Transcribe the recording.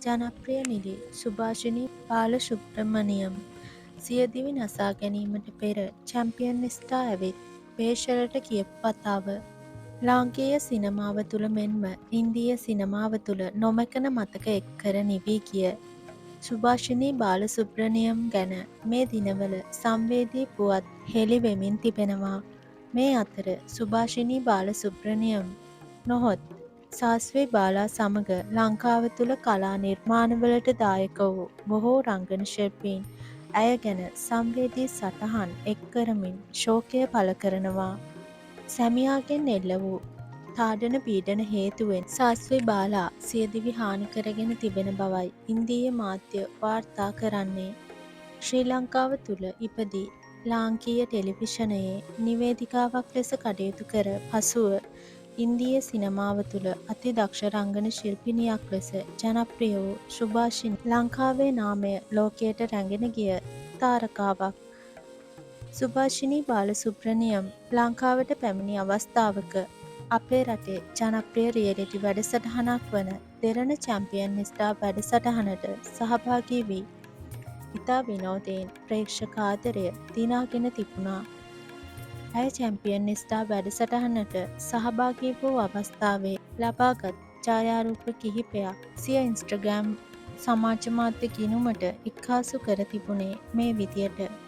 ජනප්‍රිය නිළි සුභාෂිනී බාලසුබ්‍රමණියම් සියදිවි නසා ගැනීමට පෙර චැම්පියන් ස්ටාර් ඇවිත් බේෂලට කියපු කතාව. ලාංකේය සිනමාව තුළ මෙන්ම ඉන්දීය සිනමාව තුළ නොමැකෙන මතක එක් කර නිවී ගිය සුභාෂිනී බාලසුබ්‍රමණියම් ගැන මේ දිනවල සංවේදී පුවත් හෙළි වෙමින් තිබෙනවා. මේ අතර සුභාෂිනී බාලසුබ්‍රමණියම් නොහොත් සාස්වී බාලා සමග ලංකාව තුළ කලා නිර්මාණවලට දායක වූ බොහෝ රංගන ශිල්පීන් ඇය ගැන සංවේදී සටහන් එක් කරමින් ශෝකය පළ කරනවා. සැමියාගෙන් එල්ල වූ තාඩන පීඩන හේතුවෙන් සාස්වී බාලා සියදිවි හානි කරගෙන තිබෙන බවයි ඉන්දීය මාධ්‍ය වාර්තා කරන්නේ. ශ්‍රී ලංකාව තුළ ඉපදී ලාංකීය ටෙලිවිෂනයේ නිවේදිකාවක් ලෙස කටයුතු කර පසුව ඉන්දීය සිනමාව තුළ අති දක්ෂ රංගන ශිල්පිනියක් ලෙස ජනප්‍රිය වූ සුභාෂිනී ලංකාවේ නාමය ලෝකයට රැගෙන ගිය තාරකාවක්. සුභාෂිනී බාලසුබ්‍රමණියම් ලංකාවට පැමිණි අවස්ථාවක අපේ රටේ ජනප්‍රිය රියැලිටි වැඩසටහනක් වන දෙරණ චැම්පියන් ස්ටාර් වැඩසටහනට සහභාගී වී ඉතා විනෝදයෙන් ප්‍රේක්ෂක ආදරය දිනාගෙන තිබුණා. ඇය චැම්පියන් ස්ටාර් වැඩසටහනට සහභාගී වූ අවස්ථාවේ ලබාගත් ඡායාරූප කිහිපයක් සිය ඉන්ස්ටාග්‍රෑම් සමාජ මාධ්‍ය ගිණුමට එක්කාසු කර තිබුණේ මේ විදියට.